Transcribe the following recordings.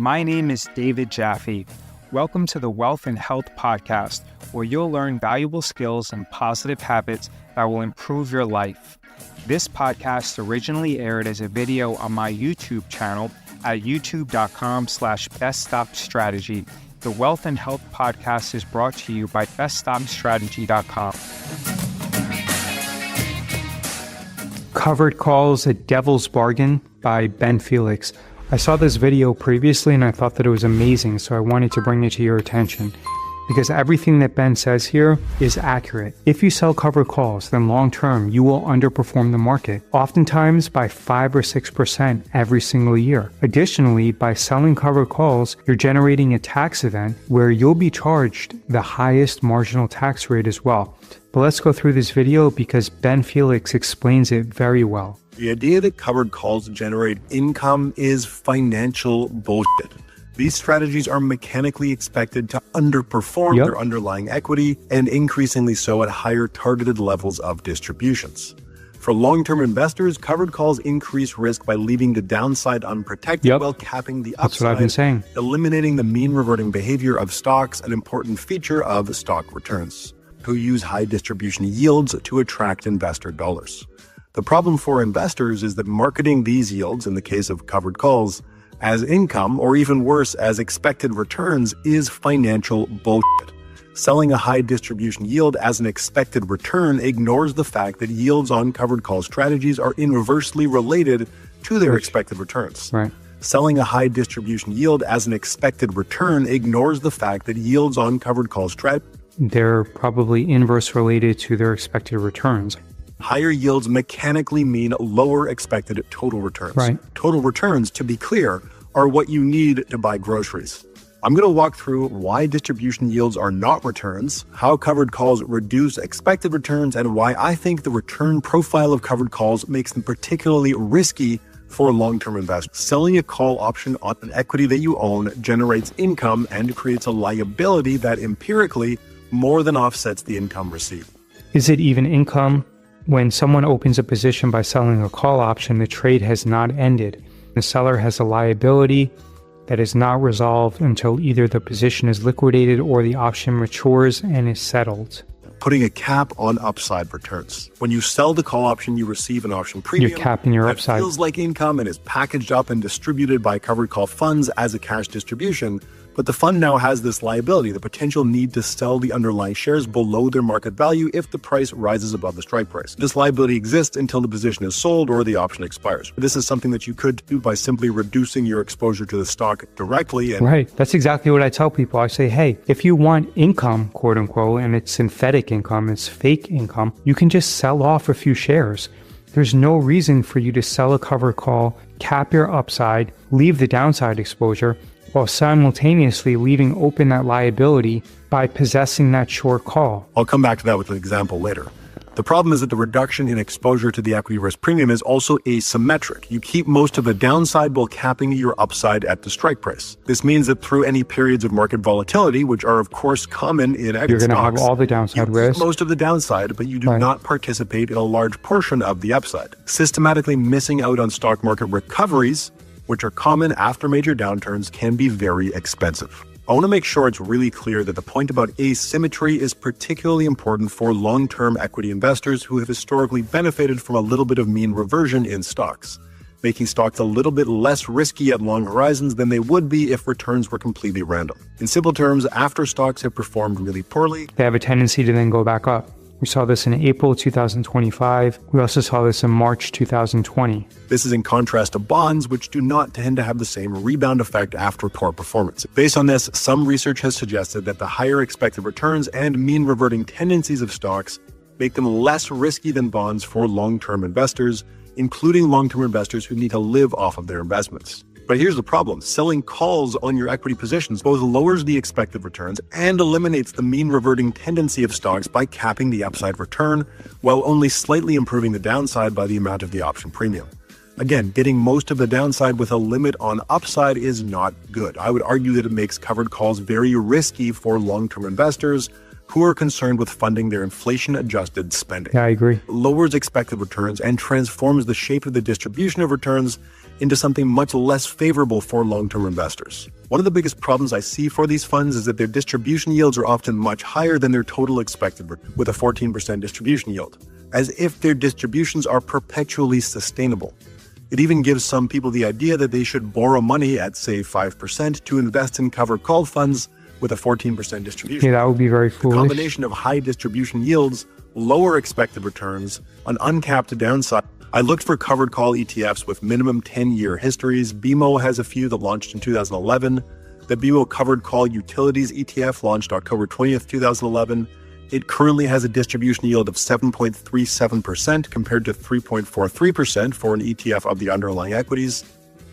My name is David Jaffe. Welcome to the Wealth and Health Podcast, where you'll learn valuable skills and positive habits that will improve your life. This podcast originally aired as a video on my YouTube channel at youtube.com/beststockstrategy. The Wealth and Health Podcast is brought to you by beststockstrategy.com. Covered Calls, A Devil's Bargain by Ben Felix. I saw this video previously and I thought that it was amazing, so I wanted to bring it to your attention. Because everything that Ben says here is accurate. If you sell covered calls, then long term, you will underperform the market, oftentimes by 5 or 6% every single year. Additionally, by selling covered calls, you're generating a tax event where you'll be charged the highest marginal tax rate as well. But let's go through this video because Ben Felix explains it very well. The idea that covered calls generate income is financial bullshit. These strategies are mechanically expected to underperform their underlying equity and increasingly so at higher targeted levels of distributions. For long-term investors, covered calls increase risk by leaving the downside unprotected while capping the upside. That's what I've been saying. Eliminating the mean reverting behavior of stocks, an important feature of stock returns, who use high distribution yields to attract investor dollars. The problem for investors is that marketing these yields, in the case of covered calls, as income, or even worse, as expected returns, is financial bullshit. Selling a high distribution yield as an expected return ignores the fact that yields on covered call strategies are inversely related to their expected returns. Right. Selling a high distribution yield as an expected return ignores the fact that yields on covered call strategies they're probably inverse related to their expected returns. Higher yields mechanically mean lower expected total returns. Right. Total returns, to be clear, are what you need to buy groceries. I'm going to walk through why distribution yields are not returns, how covered calls reduce expected returns, and why I think the return profile of covered calls makes them particularly risky for long-term investors. Selling a call option on an equity that you own generates income and creates a liability that empirically more than offsets the income received. Is it even income? When someone opens a position by selling a call option, the trade has not ended. The seller has a liability that is not resolved until either the position is liquidated or the option matures and is settled. Putting a cap on upside returns. When you sell the call option, you receive an option premium. You're capping your upside. It feels like income and is packaged up and distributed by covered call funds as a cash distribution. But the fund now has this liability, the potential need to sell the underlying shares below their market value if the price rises above the strike price. This liability exists until the position is sold or the option expires. This is something that you could do by simply reducing your exposure to the stock directly. Right. That's exactly what I tell people. I say, hey, if you want income, quote unquote, and it's synthetic income, it's fake income, you can just sell off a few shares. There's no reason for you to sell a covered call, cap your upside, leave the downside exposure, while simultaneously leaving open that liability by possessing that short call. I'll come back to that with an example later. The problem is that the reduction in exposure to the equity risk premium is also asymmetric. You keep most of the downside while capping your upside at the strike price. This means that through any periods of market volatility, which are of course common in equity stocks, you're going to have all the downside risk. Most of the downside, but you do not participate in a large portion of the upside. Systematically missing out on stock market recoveries, which are common after major downturns, can be very expensive. I want to make sure it's really clear that the point about asymmetry is particularly important for long-term equity investors who have historically benefited from a little bit of mean reversion in stocks, making stocks a little bit less risky at long horizons than they would be if returns were completely random. In simple terms, after stocks have performed really poorly, they have a tendency to then go back up. We saw this in April 2025. We also saw this in March 2020. This is in contrast to bonds, which do not tend to have the same rebound effect after poor performance. Based on this, some research has suggested that the higher expected returns and mean reverting tendencies of stocks make them less risky than bonds for long-term investors, including long-term investors who need to live off of their investments. But here's the problem. Selling calls on your equity positions both lowers the expected returns and eliminates the mean reverting tendency of stocks by capping the upside return, while only slightly improving the downside by the amount of the option premium. Again, getting most of the downside with a limit on upside is not good. I would argue that it makes covered calls very risky for long-term investors who are concerned with funding their inflation-adjusted spending. Yeah, I agree. Lowers expected returns and transforms the shape of the distribution of returns into something much less favorable for long-term investors. One of the biggest problems I see for these funds is that their distribution yields are often much higher than their total expected return, with a 14% distribution yield, as if their distributions are perpetually sustainable. It even gives some people the idea that they should borrow money at, say, 5% to invest in covered call funds with a 14% distribution. Yeah, that would be very foolish. The combination of high distribution yields, lower expected returns, an uncapped downside. I looked for covered call ETFs with minimum 10-year histories. BMO has a few that launched in 2011. The BMO Covered Call Utilities ETF launched October 20th, 2011. It currently has a distribution yield of 7.37% compared to 3.43% for an ETF of the underlying equities.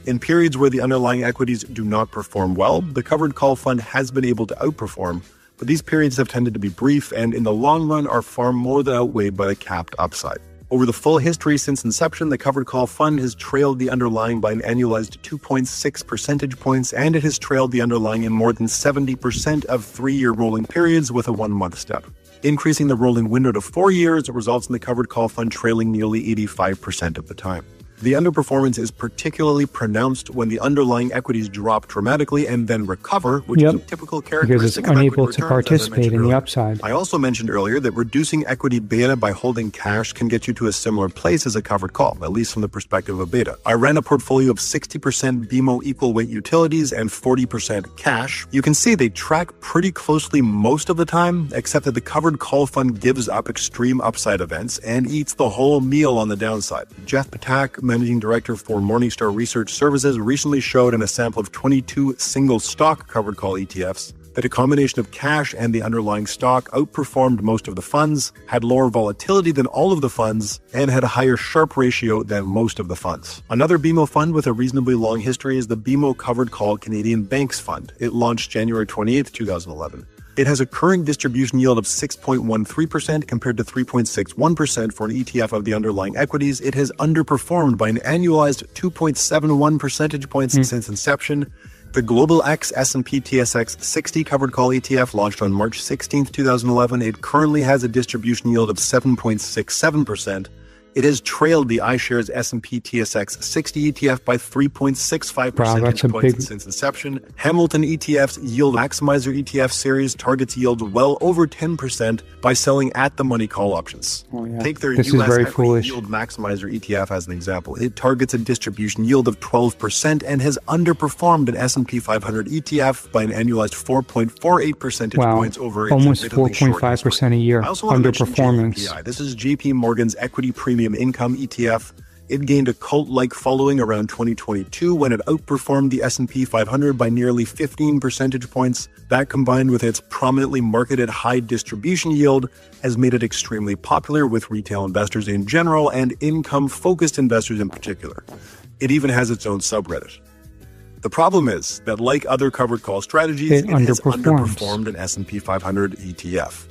In periods where the underlying equities do not perform well, the covered call fund has been able to outperform, but these periods have tended to be brief and in the long run are far more than outweighed by the capped upside. Over the full history since inception, the covered call fund has trailed the underlying by an annualized 2.6 percentage points, and it has trailed the underlying in more than 70% of 3-year rolling periods with a 1-month step. Increasing the rolling window to 4 years results in the covered call fund trailing nearly 85% of the time. The underperformance is particularly pronounced when the underlying equities drop dramatically and then recover, which is a typical characteristic because it's of unable equity to returns, participate in the upside. I also mentioned earlier that reducing equity beta by holding cash can get you to a similar place as a covered call, at least from the perspective of beta. I ran a portfolio of 60% BMO equal weight utilities and 40% cash. You can see they track pretty closely most of the time, except that the covered call fund gives up extreme upside events and eats the whole meal on the downside. Jeff Patak, managing director for Morningstar Research Services, recently showed in a sample of 22 single stock covered call ETFs that a combination of cash and the underlying stock outperformed most of the funds, had lower volatility than all of the funds, and had a higher Sharpe ratio than most of the funds. Another BMO fund with a reasonably long history is the BMO Covered Call Canadian Banks Fund. It launched January 28, 2011. It has a current distribution yield of 6.13% compared to 3.61% for an ETF of the underlying equities. It has underperformed by an annualized 2.71 percentage points since inception. The Global X S&P TSX 60 Covered Call ETF launched on March 16, 2011. It currently has a distribution yield of 7.67%. It has trailed the iShares S&P TSX 60 ETF by 3.65 percentage points since inception. Hamilton ETF's Yield Maximizer ETF series targets yields well over 10% by selling at-the-money call options. Take their US Equity Yield Maximizer ETF as an example. It targets a distribution yield of 12% and has underperformed an S&P 500 ETF by an annualized 4.48 percentage points over almost 4.5% a year underperformance. JEPI. This is JP Morgan's Equity Premium Income ETF. It gained a cult-like following around 2022 when it outperformed the S&P 500 by nearly 15 percentage points. That, combined with its prominently marketed high distribution yield, has made it extremely popular with retail investors in general and income-focused investors in particular. It even has its own subreddit. The problem is that, like other covered call strategies, it has underperformed an S&P 500 ETF.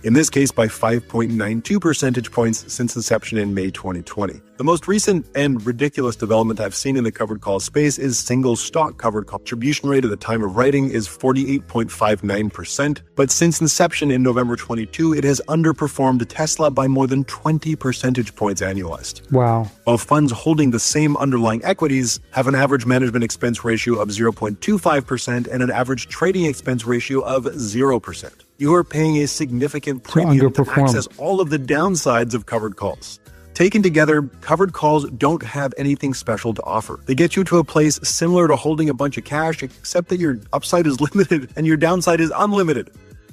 In this case by 5.92 percentage points since inception in May 2020. The most recent and ridiculous development I've seen in the covered call space is single stock covered call. Distribution rate at the time of writing is 48.59%, but since inception in November 22, it has underperformed Tesla by more than 20 percentage points annualized. Wow. While funds holding the same underlying equities have an average management expense ratio of 0.25% and an average trading expense ratio of 0%. You are paying a significant premium to access all of the downsides of covered calls. Taken together, covered calls don't have anything special to offer. They get you to a place similar to holding a bunch of cash, except that your upside is limited and your downside is unlimited.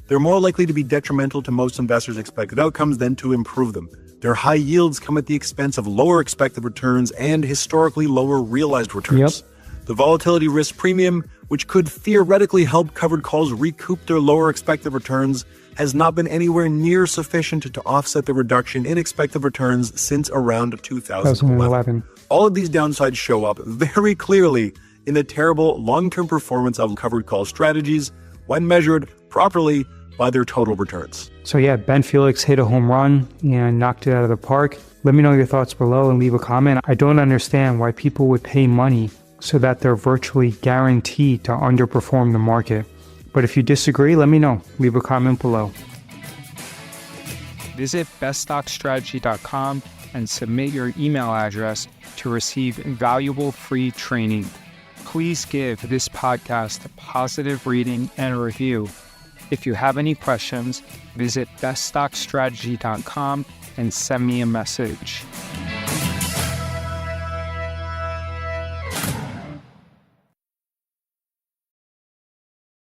They're more likely to be detrimental to most investors' expected outcomes than to improve them. Their high yields come at the expense of lower expected returns and historically lower realized returns. The volatility risk premium, which could theoretically help covered calls recoup their lower expected returns, has not been anywhere near sufficient to offset the reduction in expected returns since around 2011. All of these downsides show up very clearly in the terrible long-term performance of covered call strategies when measured properly by their total returns. So yeah, Ben Felix hit a home run and knocked it out of the park. Let me know your thoughts below and leave a comment. I don't understand why people would pay money so that they're virtually guaranteed to underperform the market. But if you disagree, let me know. Leave a comment below. Visit beststockstrategy.com and submit your email address to receive valuable free training. Please give this podcast a positive rating and review. If you have any questions, visit beststockstrategy.com and send me a message.